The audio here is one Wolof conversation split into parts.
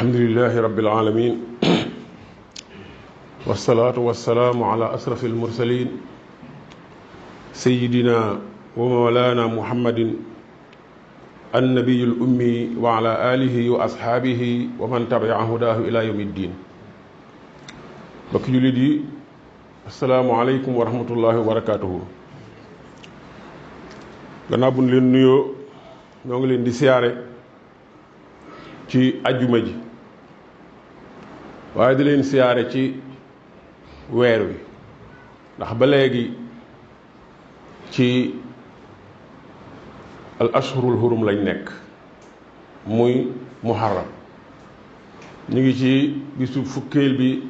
alhamdulilahi rabbil alamin wasalaatu wasalaamu ala asrafi almursalin sayidina wa mawlana muhammadin annabiyu l ummi wa ala alihi wa ashaabihi wa man tabia hudaahu ila yawmi ddin bokki jullit yi asalaamu aleykum wa rahmatullahi wa barakatuhu gannaaw bu ñu leen nuyoo ñoo ngi leen di siyaare ci ajjuma ji waaye di leen siyaare ci weer wi ndax ba léegi ci al ashhurul hurum lañ nekk muy muharram ñu ngi ci bisu fukkeel bi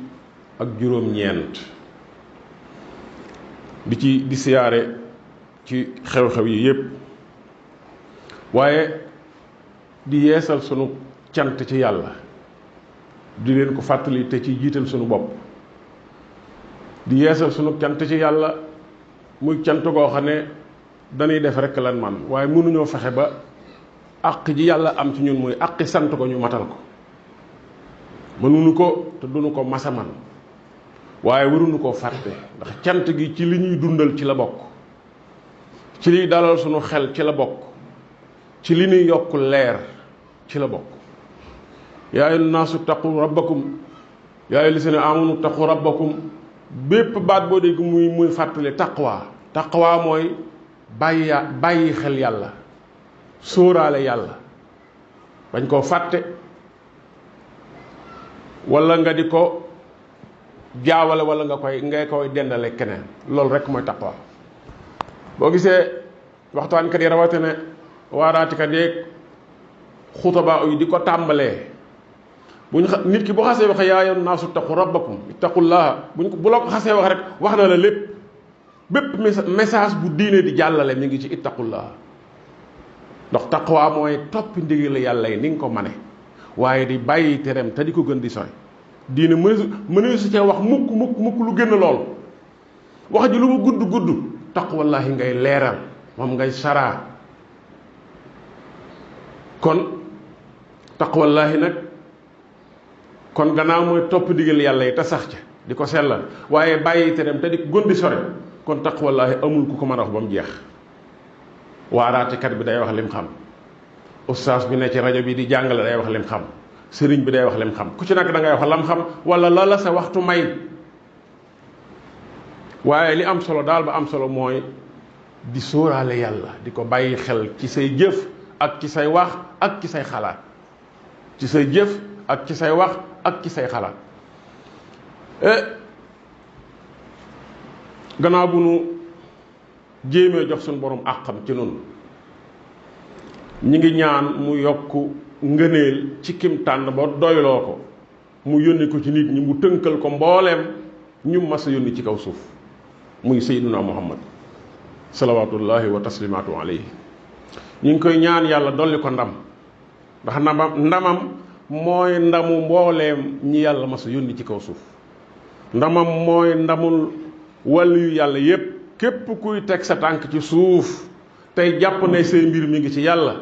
ak juróom-ñeent di siyaare ci xew-xew yi yépp waaye di yeesal sunu cant ci yàlla di leen ko fàttali te ci jiital sunu bopp di yeesal sunu cant ci yàlla muy cant goo xam ne dañuy def rekk lan man waaye mënuñoo fexe ba àq ji yàlla am ci ñun muy àqi sant ko ñu matal ko mënuñu ko te duñu ko masa man waaye waruñu koo fàtte ndax cant gi ci li ñuy dundal ci la bokk ci liy dalal sunu xel ci la bokk ci li ñuy yokk leer ci la bokk yaa ayyuhan naasu taqu rabbakum yaa ayyuhal lazina amanu taqu rabbakum bépp baat boo dégg muy fàttali taqwa mooy bàyyi xel yàlla sóoraale yàlla bañ koo fàtte wala nga di ko jaawale wala ngay koy dendale keneen loolu rekk mooy taqwa boo gisee waxtaankat yi rawatina waaraatikat yeeg xutaba yi di ko tàmbalee nit ki bu xasee waxe yaa ayyuhan naasu taqu rabbakum ittaqullaha bu la ko xasee wax rek wax na la lépp bépp message bu diine di jàllale mi ngi ci ittaqullaha ndax taqwa mooy toppi ndigal yàlla yi ni nga ko mane waaye di bàyyi tereem te di ko gën di soy diine mënu su cee wax mukk lu gën lool wax ji lu mu gudd taqwallahi ngay leeral moom ngay saraa kon taqwallahi nag kon gannaaw mooy topp ndigal yàlla yi te sax ca di ko sellal waaye bàyyi tereem te di ko gën di sore kon taqwallahi amul ku ko mën a wax ba mu jeex waaraatekat bi day wax lim xam ustaas bi ne ci rajo bi di jàngale day wax lim xam sëriñ bi day wax lim xam ku ci nekk da ngay wax lam xam wala la sa waxtu may waaye li am solo daal ba am solo mooy di sóoraale yàlla di ko bàyyi xel ci say jëf ak ci say wax ak ci say xalaat ci say jëf ak ci say wax ak ci say xalaat gannaaw bu nu jéemee jox suñu borom àqam ci noonu ñi ngi ñaan mu yokk ngëneel ci kim tànn ba doyloo ko mu yónni ko ci nit ñi mu tënkal ko mbooleem ñu mas a yónni ci kaw suuf muy sayyiduna muhammad salawaatullahi wa taslimaatu alayhi ñu ngi koy ñaan yàlla dolli ko ndam ndax ndamam mooy ndamu mbooleem ñi yàlla mas a yónni ci kaw suuf ndamam mooy ndamul wàllu yu yàlla yépp képp kuy teg sa tànk ci suuf tey jàpp ne say mbir mi ngi ci yàlla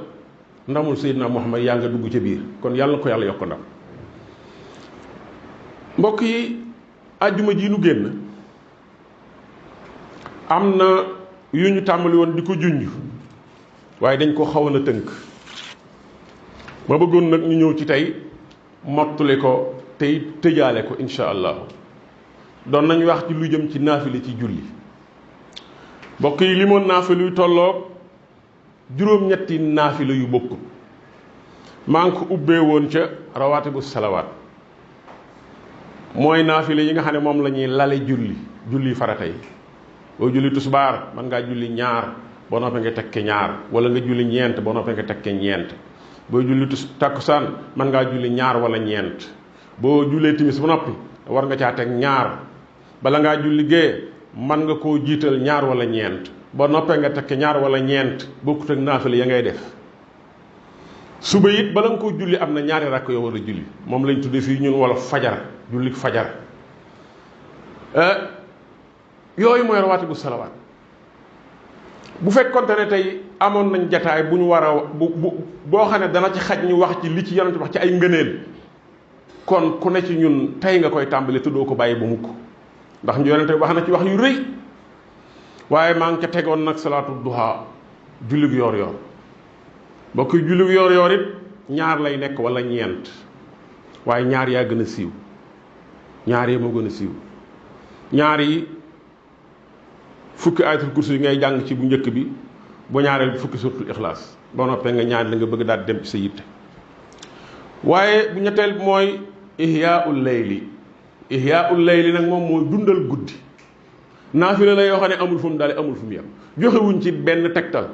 ndamul Seydina Muhammad yaa nga dugg ca biir kon yàlla na ko yàlla yokk ndam mbokk yi àjjuma ji nu génn am na yu ñu tàmbali woon di ko junj waaye dañ ko xawoon a tënk ma bëggoon nag ñu ñëw ci tey mottali ko tey tëjaale ko insha allahu doon nañ wax ci lu jëm ci naafile ci julli mbokk yi limoon naafile yu tolloog juróom-ñetti naafile yu bokkut maa ngi ko ubbee woon ca rawaatibu salawaat mooy naafile yi nga xam ne moom la ñuy lale julli farata yi boo julli tusbaar mën ngaa julli ñaar boo noppee nga tekke ñaar wala nga julli ñeent boo noppee nga tekke ñeent boo julli takkusaan mën ngaa julli ñaar wala ñeent boo jullee timis ba noppi war nga caa teg ñaar bala ngaa julli gée mën nga koo jiital ñaar wala ñeent ba noppee nga tekke ñaar wala ñeent bokkut ak naafile ya ngay def suba it bala nga koo julli am na ñaari rakk yoo war a julli moom lañ tuddee fii ñun wala fajar julli fajar yooyu mooy rawaatibu salawaat bu fekkonte ne tey amoon nañ jataay bu ñu war a boo xam ne dana ci xaj ñu wax ci li ci yonent wax ci ay ngëneel kon ku ne ci ñun tey nga koy tàmbali te doo ko bàyyi ba mukk ndax yonente wax na ci wax yu rëy waaye maa ngi ca tegoon nag salaatu duha jullig yoor yoor mbokk yi jullig yoor yoor it ñaar lay nekk wala ñeent waaye ñaar yaa gën a siiw ñaar yi moo gën a siiw ñaar yi fukki ayatul kursi yi ngay jàng ci bu njëkk bi bu ñaareel bi fukki suratul ixlaas boo noppee nga ñaan la nga bëgg daal dem ci sa yitte waaye bu ñetteel bi mooy ihyaul layli nag moom mooy dundal guddi naafila la yoo xam ne amul fu mu daal amul fu mu yem joxewuñ ci benn tegtal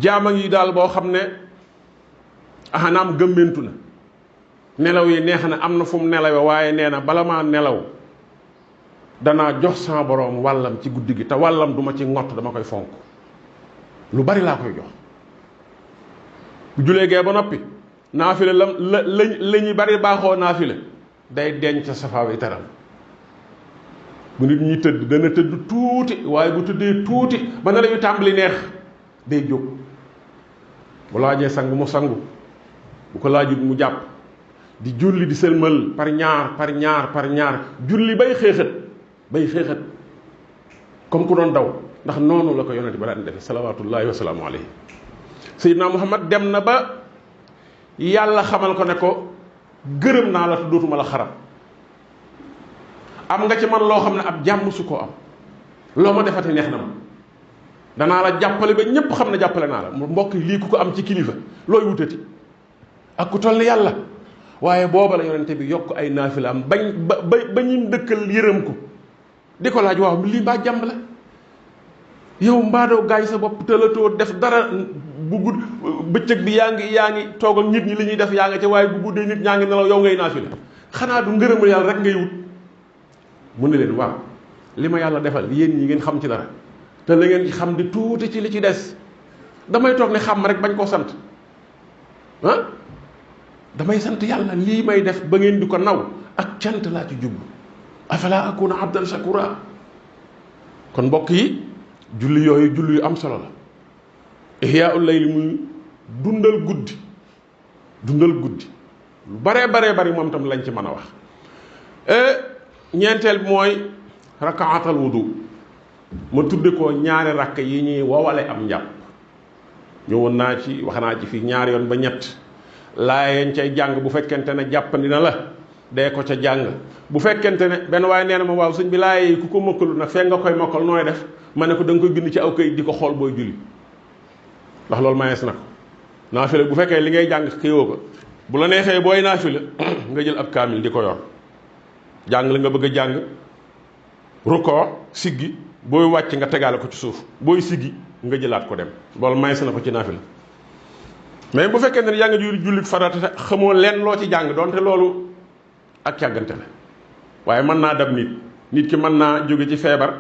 jaama ngi daal boo xam ne naam gëmmentu na nelaw yi neex na am na fu mu nelawe waaye nee na bala maa nelaw danaa jox sama boroom wàllam ci guddi gi te wàllam duma ci ngott dama koy fonk lu bari laa koy jox bu julee gee ba noppi naafila la ñu bari baaxoo naafila day denc safaawi teral bu nit ñi tëdd dana tëdd tuuti waaye bu tëddee tuuti ba na lañu tàmbali neex day jóg bu laajee sangu mu sangu bu ko laajut mu jàpp di julli di sëlmal par ñaar julli bay xéexat comme ku doon daw ndax noonu la ko yonente ba daan defe salawaatullaahi wa salaamu alayhi Seydina Muhammad dem na ba yàlla xamal ko ne ko gërëm naa la te dootuma la xarab am nga ci man loo xam ne ab jàmm su ko am loo ma defati neex na ma danaa la jàppale ba ñépp xam ne jàppale naa la mbokk lii ku ko am ci kilifa looy wutati ak ku toll ni yàlla waaye booba la yonente bi yokk ay naafila am ba ñim dëkkal yërëm ko di ko laaj waaw lii mbaa jàmm la yow mbaadoo gaañ sa bopp tëlatoo def dara bu gudd bëccëg bi yaa ngi toog ak nit ñi li ñuy def yaa nga ca waaye bu guddee nit ñaa ngi nelaw yow ngay naafila xanaa du ngërëmal yàlla rek ngay wut mu ne leen waaw li ma yàlla defal yéen ñi ngeen xam ci dara te la ngeen ci xam di tuuti ci li ci des damay toog ne xam rek bañ koo sant damay sant yàlla lii may def ba ngeen di ko naw ak cant laa ci jublu afala akuna abdan shakura kon mbokk yi julli yooyu julli yu am solo la ihyaul layli muy dundal guddi lu baree bari moom tam lañ ci mën a wax ñeenteel bi mooy rakaatal wudu ma tudde ko ñaari rakk yi ñuy wowale am njàpp ñëwoon naa ci wax naa ci fii ñaari yoon ba ñett laayeen cay jàng bu fekkente ne jàppandi na la dee ko ca jàng bu fekkente ne benn waaye nee na ma waaw sëñ bi laaye ku ko mokkalu nag fekk nga koy mokkal nooy def ma ne ko da nga koy bind ci aw kayit di ko xool booy julli ndax loolu mayees na ko naafila bu fekkee li ngay jàng këyoo ko bu la neexee booy naafila nga jël ab kaamil di ko yor jàng la nga bëgg a jàng rukkoo siggi booy wàcc nga tegaale ko ci suuf booy siggi nga jëlaat ko dem loolu mayees na ko ci naafila mais bu fekkee ne yaa ngi jullit farata xamoo leen loo ci jàng doonte loolu ak càggante la waaye mën naa dab nit ki mën naa jóge ci feebar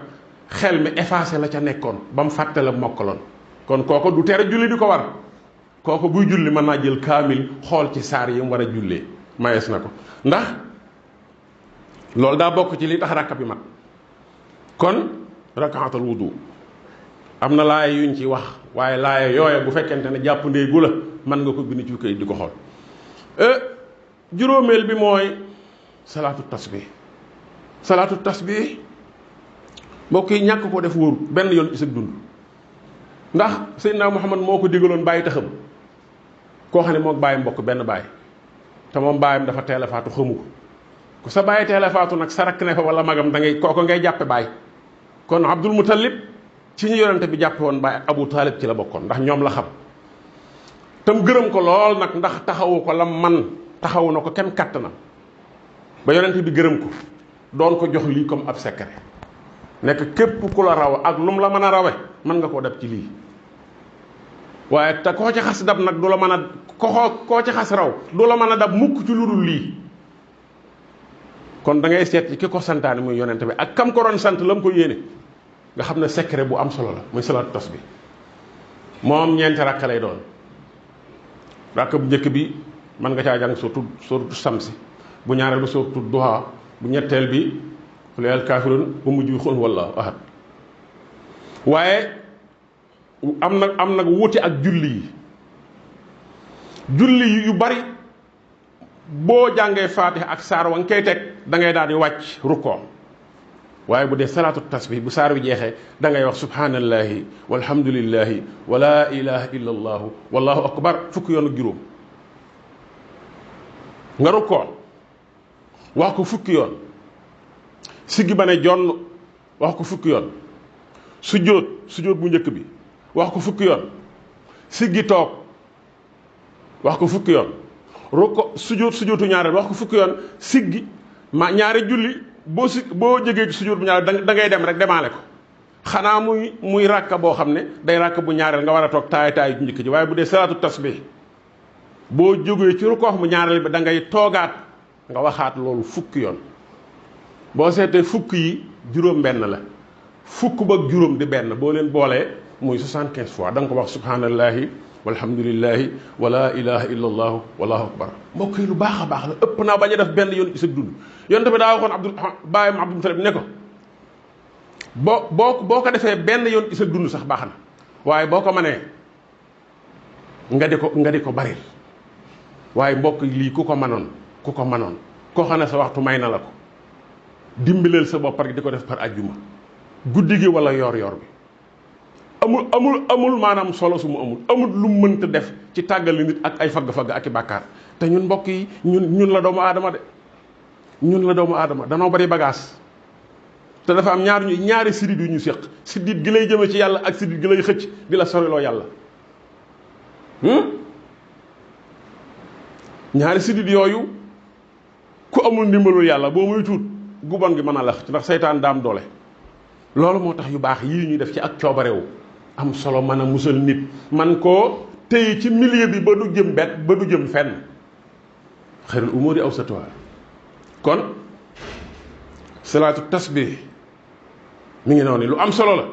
xel mi effacé la ca nekkoon ba mu fàtte la mokkaloon kon kooko du tere julli di ko war kooko buy julli mën naa jël kaamil xool ci saar yi mu war a jullee mayees na ko ndax loolu daa bokk ci li tax rakka bi mat kon rakaatul wudu am na laaya yuñ ci wax waaye laaya yooya bu fekkente ne jàpp ndéegu la mën nga ko bind ci kayit di ko xool juróomeel bi mooy salaatu tasbih mbokk yi ñàkk ko def wóoru benn yoon ci sa dund ndax Seydina Muhammad moo ko digaloon bàyyi taxam koo xam ne moo bàyyi mbokk benn bàyyi te moom bàyyam dafa teel a faatu xamu ko ku sa bàyyi teel a faatu nag sa rakk ne fa wala magam da ngay kooko ngay jàppe bàyyi kon Abdul Muttalib ci ñu yonente bi jàppe woon bàyyi Abu Talib ci la bokkoon ndax ñoom la xam tam gërëm ko lool nag ndax taxawu ko la man taxawu na ko kenn kattanam ba yonente bi gërëm ko doon ko jox lii comme ab secret nekk képp ku la raw ak lum la mën a rawe mën nga koo dab ci lii waaye te koo ci xas dab nag du la mën a koo ci xas raw du la mën a dab mukk ci lu dul lii kon da ngay seet ci ki ko santaane muy yonente bi ak kam ko doon sant la mu ko yéene nga xam ne secret bu am solo la muy salaatu tas bi moom ñeenti rakk lay doon rakk bu njëkk bi mën nga caa jàng surtout samsi bu ñaareel bi surtout duha bu ñetteel bi qul yaa kaafiruun bu mujj bi qul huwallaahu ahad waaye am nag wuute ak julli yu bari boo jàngee faatiha ak saar wa nga koy teg da ngay daal di wàcc rukkoo waaye bu dee salaatu tasbih bu saar wi jeexee da ngay wax subhanallahi walhamdulillahi wa la ilaha illa allahu wallahu akbar fukki yoon ak juróom nga rukkoo wax ko fukki yoon siggi ba ne jonn wax ko fukki yoon sujjóot bu njëkk bi wax ko fukki yoon siggi toog wax ko fukki yoon rukkoo sujjóotu ñaareel wax ko fukki yoon siggi ma ñaari julli boo jógee ci sujjóot bu ñaareel da ngay dem rek demaale ko xanaa muy ràkka boo xam ne day ràkk bu ñaareel nga war a toog taay ju njëkk ji waaye bu dee salaatu tasbih boo jógee ci rukkoo bu ñaareel bi da ngay toogaat nga waxaat loolu fukki yoon boo seetee fukk yi juróom benn la fukk ba juróom di benn boo leen boolee muy 75 fois da nga ko wax subhanallahi walhamdulillahi wa la ilaha illa allahu wallahu akbar mbokk yi lu baax a baax la ëpp naa bañ a def benn yoon ci sa dund yonte bi daa waxoon bàyyam Abdul Mutalib ne ko boo ko defee benn yoon ci sa dund sax baax na waaye boo ko mënee nga di ko baril waaye mbokk lii ku ko manoon koo xam ne sa waxtu may na la ko dimbaleel sa bopp rek di ko def par ajjuma guddi gi wala yor bi amul maanaam solo su mu amul lu mu mënta def ci tàggali nit ak ay fagg-fagg ak i bàkkaar te ñun mbokk yi ñun la doomu aadama de ñun la doomu aadama danoo bari bagage te dafa am ñaari sidit yu ñu séq sidit gi lay jëme ci yàlla ak sidit gi lay xëcc di la soriloo yàlla ñaari sidit yooyu ku amul ndimbalul yàlla boo muy tuut gu bon gi mën a lax ndax seytaan daam doole loolu moo tax yu baax yii ñuy def ci ak coobarewu am solo mën a musal nit man koo téye ci milieu bi ba du jëm fenn xayrul umuri awsatuha kon salaatu tasbih mi ngi noonu lu am solo la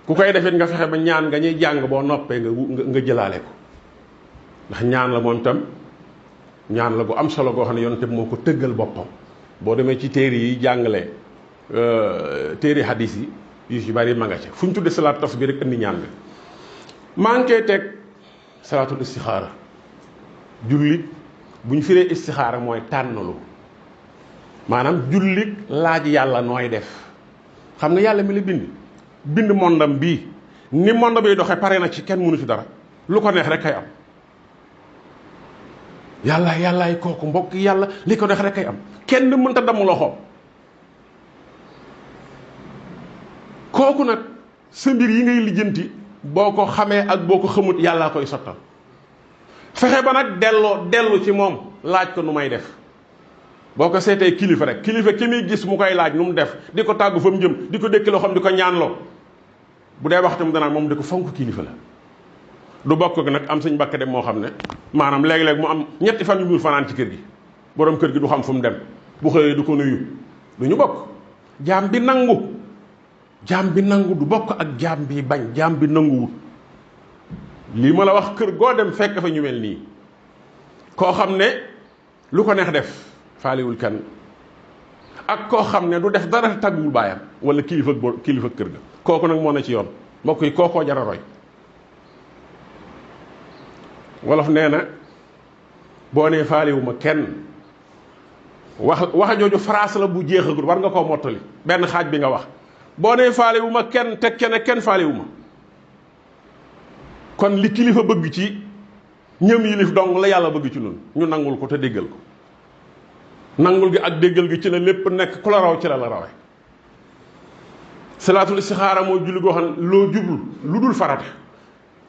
ku koy defit nga fexe ba ñaan nga ñuy jàng boo noppee nga jëlaale ko ndax ñaan la moom tam ñaan la gu am solo goo xam ne yonent bi moo ko tëggal boppam boo demee ci téere yi jàngale téere hadis yi yu ci bari ma nga ca fu ñu tuddee salaatu tasbih rek indi ñaan bi maa ngi koy teg salaatul istixaara jullit bu ñu firee istixaara mooy tànnalu maanaam jullit laaj yàlla nooy def xam nga yàlla mi la bind mondam bii ni monde bi doxee pare na ci kenn mënu ci dara lu ko neex rek kay am yàllaay kooku mbokk yàlla li ko neex rek kay am kenn mënta damm loxoom kooku nag sa mbir yi ngay lijjanti boo ko xamee ak boo ko xamut yàllaa koy sottal fexe ba nag dellu ci moom laaj ko nu may def boo ko seetee kilifa rek kilifa ki muy gis mu koy laaj nu mu def di ko tàggu fa mu jëm di ko dékki loo xam di ko ñaanloo bu dee waxtam danaa moom di ko fonk kilifa la du bokk nag am suñ bakk dem moo xam ne maanaam léeg-léeg mu am ñetti fan yu dul fanaan ci kër gi borom kër gi du xam fu mu dem bu xëyee du ko nuyu du ñu bokk jaam bi nangu du bokk ak jaam bi bañ jaam bi nanguwut lii ma la wax kër goo dem fekk fa ñu mel nii koo xam ne lu ko neex def faaliwul kenn ak koo xam ne du def dara tàgguwul baayam wala kilifa kër ga kooku nag moo ne ci yoon mbokk yi kookoo jara roy wolof nee na boo nee faaliwuma kenn wax jooju phrase la bu jeexagul war nga koo mottali benn xaaj bi nga wax boo nee faaliwuma kenn teg kenn faaliwuma kon li kilifa bëgg ci ñëm yilif dong la yàlla bëgg ci ñun ñu nangul ko te déggal ko nangul gi ak déggal gi ci la lépp nekk ku la raw ci la rawe salaatul istixaara mooy julli goo xam ne loo jublu lu dul farata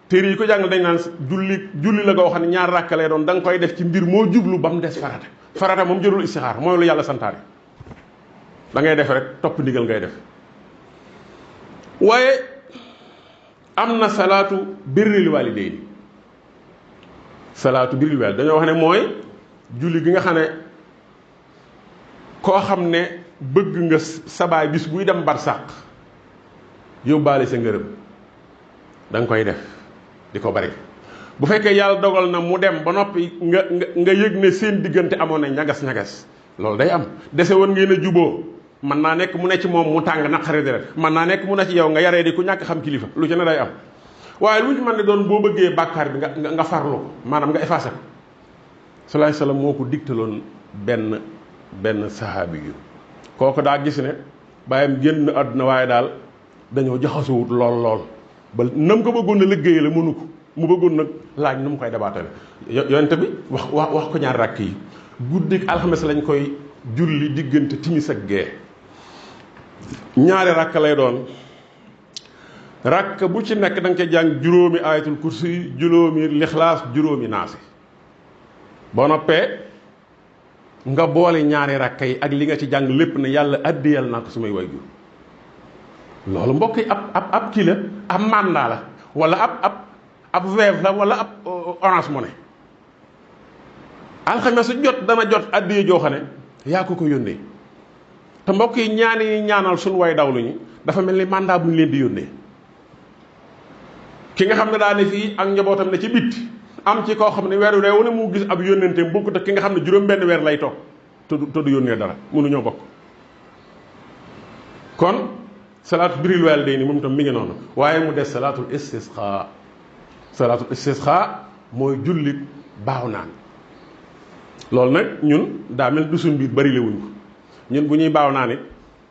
téere yi ko jàngal dañ naan julli la goo xam ne ñaar ràkk lay doon da nga koy def ci mbir moo jublu ba mu des farata moom jërul istixaara mooy lu yàlla santaane da ngay def rek topp ndigal ngay def waaye am na salaatu birril waalidayni dañoo wax ne mooy julli gi nga xam ne koo xam ne bëgg nga sabaay bis buy dem barsàq yóbbaale sa ngërëm da nga koy def di ko bari bu fekkee yàlla dogal na mu dem ba noppi nga yëg ne seen diggante amoon na ñagas-ñagas loolu day am dese woon ngeen a juboo mën naa nekk mu ne ci moom mu tàng naqari deret mën naa nekk mu ne ci yow nga yaree di ku ñàkk xam kilifa lu ci ne day am waaye lu ñu mën ne doon boo bëggee bàkkaar bi nga farlu ko maanaam nga effacé ko salaay salaam moo ko digtaloon benn sahaabi yu kooku daa gis ne bàyyam génn àdduna waaye daal dañoo jaxasowut lool ba nam ko bëggoon na liggéey la mënu ko mu bëggoon nag laaj nu mu koy dabaatale yonente bi wax ko ñaar rakk yi guddik alxames lañ koy julli diggante timis ak gee ñaari rakk lay doon rakk bu ci nekk da nga koy jàng juróomi ayatul kursi juróomi lixlaas juróomi naasi boo noppee nga boole ñaari rakk yi ak li nga ci jàng lépp ne yàlla addiyal naa ko sumay waajur loolu mbokk yi ab kii la ab mandat la wala ab Wave la wala ab Orange Money alxames su jot dana jot addiya joo xam ne yaa ko yónnee te mbokk yi ñaan yi ñaanal suñu way daw luñu dafa mel ni mandat bu ñu leen di yónnee ki nga xam ne daa ne fii ak njabootam ne ci bitti am ci koo xam ne weeru reewu ne mu gis ab yónnenteem bokkut ak ki nga xam ne juróom-benn weer lay toog te du yónnee dara mënuñoo bokk kon salaatu biril waalidayni moom itam mi ngi noonu waaye mu des salaatul istisqa mooy jullit baaw naan loolu nag ñun daa mel du suñ biir bari lewuñ ko ñun bu ñuy baaw naan it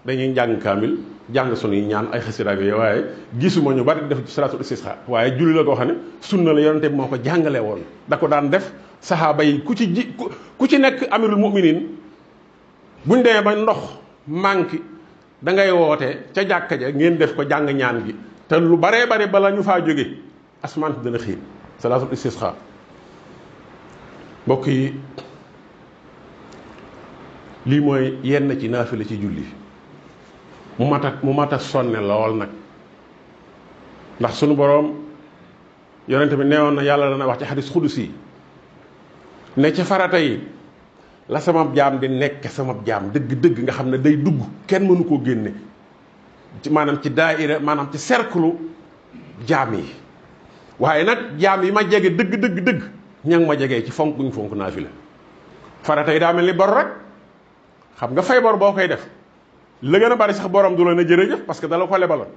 dañuy jàng kaamil jàng sunuy ñaan ay xasida yooyu waaye gisuma ñu bari def ci salaatul istisqa waaye julli la koo xam ne sunna la yonente bi moo ko jàngale woon da ko daan def saxaaba yi ku ci nekk amirul muminin buñ demee ba ndox manqué da ngay woote ca jàkka ja ngeen def ko jàng ñaan gi te lu baree bari bala ñu faa jóge asmaan dana xiin salaatul istisqa mbokk yi lii mooy yenn ci naafila ci julli mu mat a sonne lool nag ndax sunu boroom yonente bi neewoon na yàlla dana wax ci xadis xudusi ne ci farata yi la sama jaam di nekk sama jaam dëgg-dëgg nga xam ne day dugg kenn mënu koo génne maanaam ci daaira maanaam ci cercle jaam yi waaye nag jaam yi ma jege dëgg ña ngi ma jegee ci fonk buñ fonk naafila farata yi daa mel ni bor rek xam nga fay bor boo koy def la gën a bari sax borom du la ne jërëjëf parce que dala ko lebaloon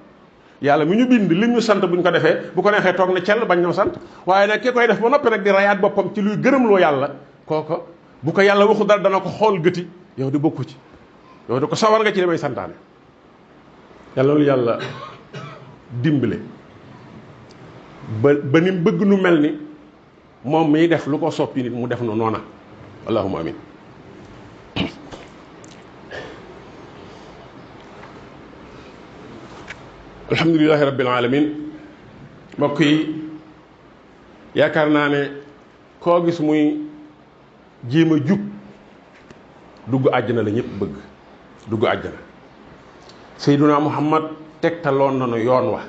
yàlla mi ñu bind li ñu sant buñ ko defee bu ko neexee toog ne cell bañ ñoo sant waaye nag ki koy def ba noppi nag di rayaat boppam ci luy gërëmloo yàlla kooko bu ko yàlla waxu dara dana ko xool gëti yow di bokku ci yow di ko sawar nga ci li may santaane yàlla loolu yàlla dimbale ba ni bëgg nu mel ni moom miy def lu ko soppi nit mu def nu noona allahumma amin alhamdulilahi rabbil alamin mbokk yi yaakaar naa ne koo gis muy jéem a jub dugg àjjana la ñëpp bëgg dugg àjjana Seyduna Muhammad tegtaloon na nu yoon wa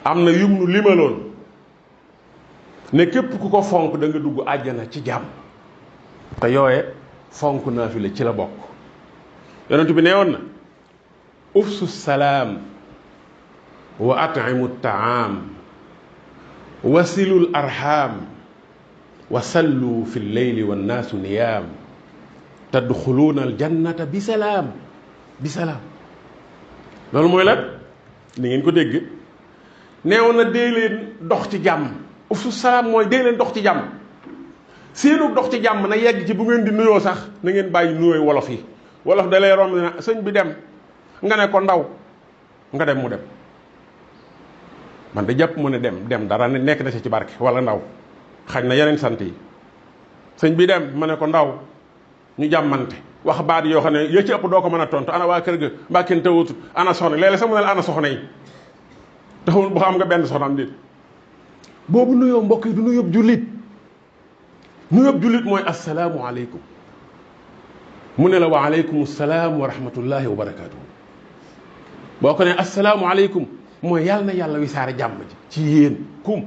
am na yum nu limaloon ne képp ku ko fonk da nga dugg àjjana ci jàmm te yooye fonk naafila ci la bokk yonent bi nee woon na ufsu salaam wa at'imu taam wasilul arham wa sallu fi lleyli wannaasu niyaam tadxuluuna aljannata bi salaam loolu mooy lan ni ngeen ko dégg neewoon na dee leen dox ci jàmm ufsu salaam mooy dee leen dox ci jàmm seenu dox ci jàmm na yegg ci bu ngeen di nuyoo sax na ngeen bàyyi nuyooy wolof yi wolof da lay romb ne sëñ bi dem nga ne ko ndaw nga dem mu dem man da jàpp mu ne dem dara nekk na ci barke wala ndaw xañ na yeneen sant yi sëñ bi dem ma ne ko ndaw ñu jàmmante wax baat yoo xam ne ya ci ëpp doo ko mën a tontu ana waa kër ga mbaa kenn tawutut ana soxna léeg-léeg sax mu ne la ana soxna yi taxul bu xam nga benn soxnaam déet boobu nuyoo mbokk yi du nuyoo jullit mooy assalaamu aleykum mu ne la wa aleykum salaam wa rahmatullahi wa barakaatu boo ko ne assalaamu aleykum mooy yàlla na yàlla wisaare jàmm ji ci yéen kum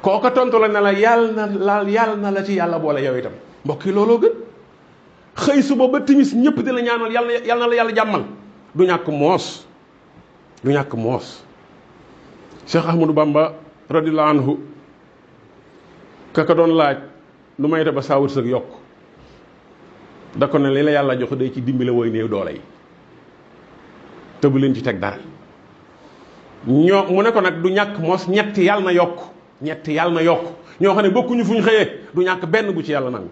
kooka tontu la ne la yàlla na la ci yàlla boole yow itam mbokk yi looloo gën xëy suba ba timis ñëpp di la ñaanal yàlla na la yàlla jàmmal du ñàkk moos Cheikh Ahmadou Bamba radiyallahu anhu kaka doon laaj lu may te ba saa wërsëg yokk da ko ne li la yàlla jox day ci dimbale woy néew doole yi te bu leen ci teg dara mu ne ko nag du ñàkk moos ñett yàlla na yokk ñett yàlla na yokk ñoo xam ne bokkuñu fu ñu xëyee du ñàkk benn bu ci yàlla nangu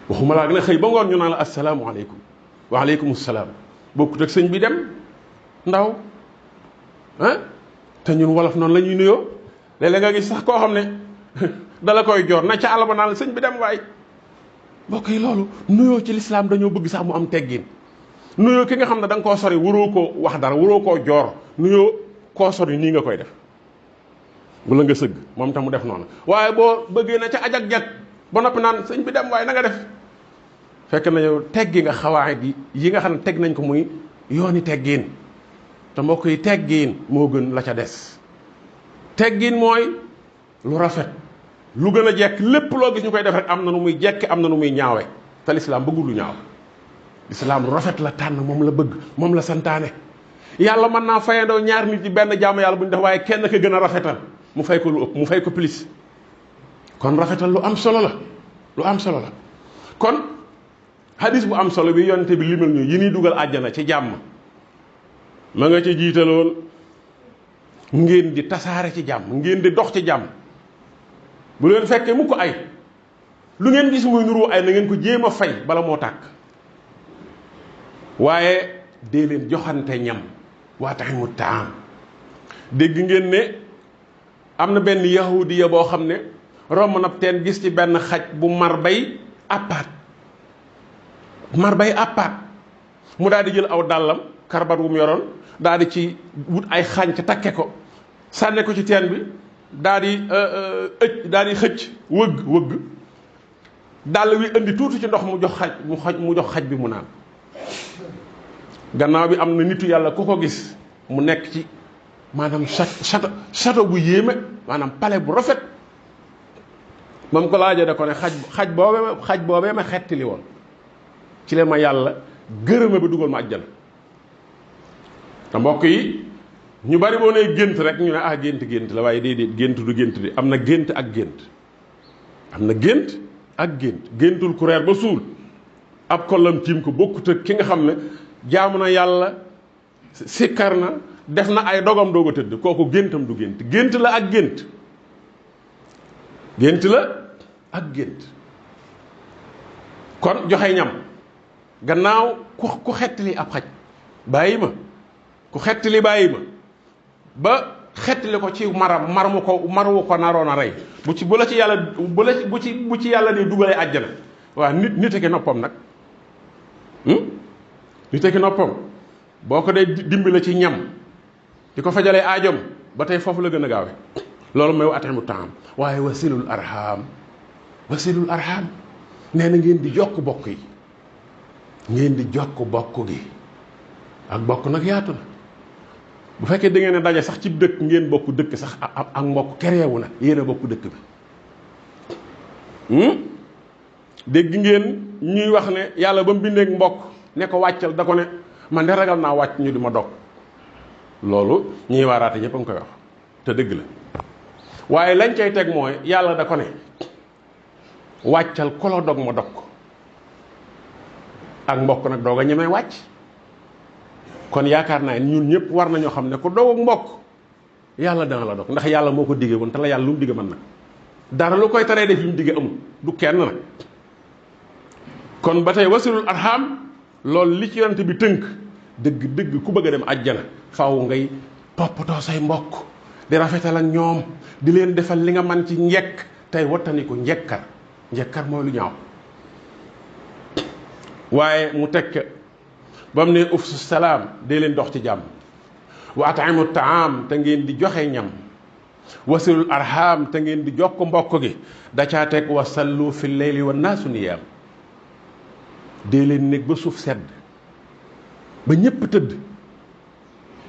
waxuma laa gën a xëy ba ngoon ñu naan la asalaamualeykum waaleykum salaam bokkut ak sëñ bi dem ndaw ah te ñun wolof noonu la ñuy nuyoo léeg-léeg nga gis sax koo xam ne dala koy joor na ca àll ba naan la sëñ bi dem waay mbokk yi loolu nuyoo ci lislaam dañoo bëgg sax mu am teggin nuyoo ki nga xam ne da nga koo sori waroo koo wax dara waroo koo joor nuyoo koo sori nii nga koy def wala nga sëgg moom tam mu def noonu waaye boo bëggee na ca ajak-jak ba noppi naan sëñ bi dem waaye na nga def fekk na yow teggi nga xawaayit yi nga xam ne teg nañ ko muy yooni teggiin te mbokk yi teggiin moo gën la ca des teggiin mooy lu rafet lu gën a jekk lépp loo gis ñu koy def rek am na nu muy jekk am na nu muy ñaawe te lislaam bëggul lu ñaaw lislaam lu rafet la tànn moom la bëgg moom la santaane yàlla mën naa fayandoo ñaar nit ci benn jaamu yàlla bu ñu def waaye kenn ka gën a rafetal mu fay ko lu ëpp mu fay ko plus kon rafetal lu am solo la lu am solo la kon hadis bu am solo bi yonte bi limal ñu yi ñuy dugal àjjana ci jàmm ma nga ci jiitaloon ngeen di tasaare ci jàmm ngeen di dox ci jàmm bu leen fekkee mu ko ay lu ngeen gis muy nuru ay na ngeen ko jéem a fay bala moo tàkk waaye dee leen joxante ñam waa taximu taam dégg ngeen ne am na benn yahudiya boo xam ne romb na teen gis ci benn xaj bu mar bay àppaat mu daal di jël aw dàllam karbat wu mu yoroon daal di ci wut ay xànc takke ko sànne ko ci teen bi daal di xëcc wëgg dàll wi indi tuuti ci ndox mu jox xaj bi mu naan gannaaw bi am na nitu yàlla ku ko gis mu nekk ci maanaam château bu yéeme maanaam palais bu rafet moom ko laajee da ko ne xaj boobee ma xettili woon ci leen ma yàlla gërëma bi dugal ma àjjana te mbokk yi ñu bari boo nee gént rek ñu ne gént la waaye déedéet gént du gént di am na gént ak gént am na gént ak géntul ku reer ba suul ab kollam tiim ko bokkut ak ki nga xam ne jaamu na yàlla sikkar na def na ay dogam doog a tëdd kooku géntam du gént la ak gént kon joxe ñam gannaaw ku xettali ab xaj bàyyi ma ku xettali bàyyi ma ba xettali ko ci maru ko naroon a rey bu ci yàlla dee dugalee àjjana waaw nit a ki noppam nag nit a ki noppam boo ko dee dimbale ci ñam di ko fajalee aajom ba tey foofu la gën a gaawe loolu mooy atimu taam waaye wasilul arham nee na ngeen di jokk bokk yi ngeen di jokk bokk gi ak bokk nag yaatu na bu fekkee da ngeen a daje sax ci dëkk ngeen bokk dëkk sax ak mbokk kereewu na yéen a bokk dëkk bi dégg ngeen ñuy wax ne yàlla ba mu bindeek mbokk ne ko wàccal da ko ne man de ragal naa wàcc ñu di ma dog loolu ñuy waaraate ñëpp a ngi koy wax te dëgg la waaye lañ cay teg mooy yàlla da ko ne wàccal ko la dog ma dog ko ak mbokk nag doog a ñemee wàcc kon yaakaar naa ñun ñëpp war nañoo xam ne ku dog ak mbokk yàlla dana la dog ndax yàlla moo ko diggee woon te la yàlla lu mu digge mën nag dara lu koy taree def li mu digge amul du kenn nag kon ba tey wasilul arham loolu li ci yonent bi tënk dëgg ku bëgg a dem àjjana faaw ngay toppatoo say mbokk di rafetal ak ñoom di leen defal li nga man ci njekk tey wattani ko njekkar mooy lu ñaaw waaye mu tekk ba mu ne ufsu salaam dee leen dox ci jàmm wa at'imu taam te ngeen di joxe ñam wasilul arham te ngeen di jokk mbokk gi da caa teg wa sallu fi leyli wa naasu niyaam dee leen nekk ba suuf sedd ba ñépp tëdd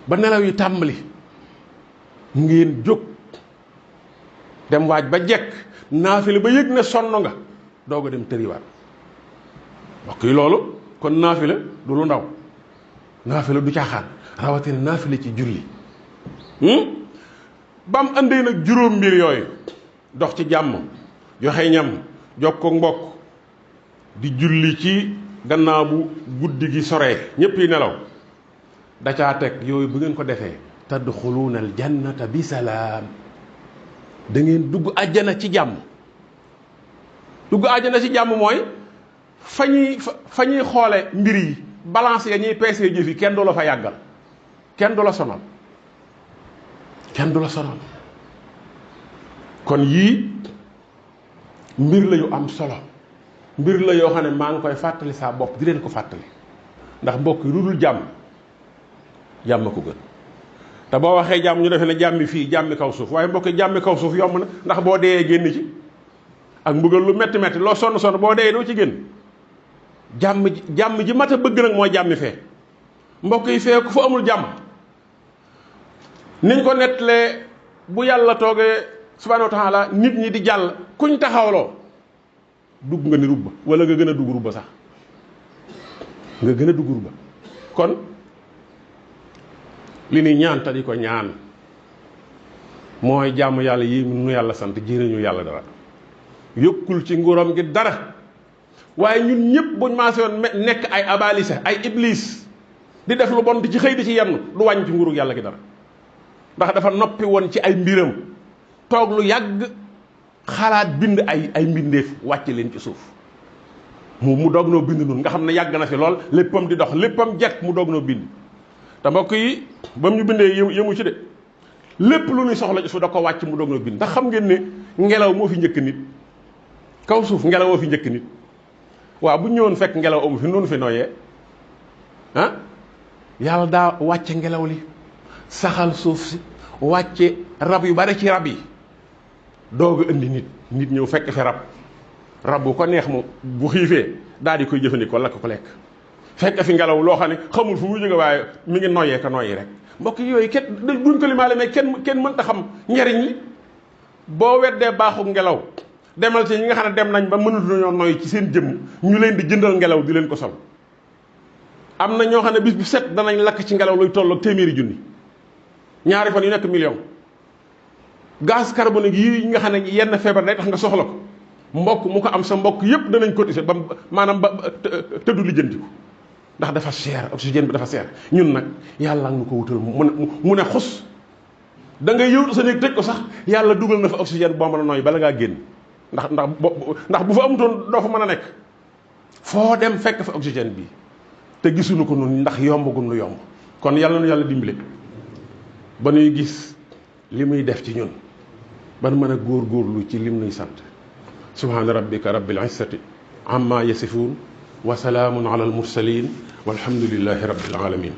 ba nelaw yi tàmbali ngeen jóg dem waaj ba jekk naafile ba yëg ne sonn nga doog a dem tëriwaat mbokk yi loolu kon naafile du lu ndaw naafile du caaxaan rawatina naafile ci julli ba mu andee nag juróom mbir yooyu dox ci jàmm joxe ñam jokko mbokk di julli ci gannaaw bu guddi gi soree ñépp yi nelaw da caa teg yooyu bu ngeen ko defee tadxuluuna aljannata bi salaam da ngeen dugg àjjana ci jàmm. dugg àjjana ci jàmm mooy fa ñuy xoole mbir yi balance ya ñuy peesee jëf yi kenn du la fa yàggal, kenn du la sonal, kenn du la sonal. kon yii mbir la yu am solo, mbir la yoo xam ne maa ngi koy fàttali saa bopp di leen ko fàttali, ndax mbokk yi lu dul jàmm jàmm ko gën. te boo waxee jàmm ñu defee ne jàmmi fii jàmmi kaw suuf, waaye mbokk yi jàmmi kaw suuf yomb na, ndax boo dee génn ci ak mbugal lu metti metti loo sonn sonn boo dee doo ci génn. jàmm ji mat a bëgg nag mooy jàmmi fee. mbokk yi fee ku fa amul jàmm niñ ko nettalee bu yàlla toogee subhanahu wa taala nit ñi di jàll kuñ taxawloo dugg nga ni rubba, wala nga gën a dugg rubba sax, nga gën a dugg rubba. kon li ni ñaan te di ko ñaan mooy jàmm yàlla yi nu yàlla sant jëriñu yàlla dara, yokkul ci nguuram gi dara. waaye ñun ñëpp buñ maase woon nekk ay abalisa, ay iblis di def lu bon di ci xëy di ci yenn, du wàññi ci nguuru yàlla gi dara. ndax dafa noppi woon ci ay mbiram toog lu yàgg xalaat bind ay mbindeef wàcce leen ci suuf mu doog noo bind nun nga xam ne yàgg na fi lool, léppam di dox léppam jekk mu doog noo bind. te mbokk yi ba mu ñu bindee yëmu ci de, lépp lu ñuy soxla ci suuf da ko wàcc mu doog noo bind. ndax xam ngeen ne ngelaw moo fi njëkk nit, kaw suuf ngelaw moo fi njëkk nit. waaw bu ñëwoon fekk ngelaw amu fi noonu fi nooyee ah, yàlla daa wàcce ngelaw li saxal suuf si, wàcce rab yu bari ci rab yi, doog a indi nit ñëw fekk fi rab bu ko neex mu bu xiifee daal di koy jëfandikoo lakk ko lekk. fekk fi ngelaw loo xam ne xamul fu muy jóge waaye mi ngi noyyee ka noyyi rek. mbokk yooyu kenn duñ ko limaale, mais kenn mënta xam njariñ li. boo weddee baaxu ngelaw demal ci ñi nga xam ne dem nañ ba mënatuñoo noyyi ci seen jëmm, ñu leen di jëndal ngelaw di leen ko sol. am na ñoo xam ne bis bu set danañ lakk ci ngelaw luy tolloog téeméeri junni, ñaari fan yu nekk million. gaz carbonique yi nga xam ne yenn feebar day tax nga soxla ko, mbokk mu ko am sa mbokk yépp danañ cotiser ba maanaam ba tëddu lijjanti ko, ndax dafa cher, oxygène bi dafa cher. ñun nag yàlla nga ko wutal mu ne xus, da ngay yëwtu sa néeg tëj ko sax yàlla dugal na fa oxygène boo mën a nooy bala ngaa génn. ndax bu fa amutoon doo fa mën a nekk. foo dem fekk fa oxygène bi te gisuñu ko nun ndax yomb gun lu yomb. kon yàlla nu yàlla dimbale ba nuy gis li muy def ci ñun, ban mën a góorgóorlu ci lim nuy sant. subhaana rabbika rabbil izzati amma yasifuun wa salaamun ala al mursalin walhamdulillahi rabbil alamin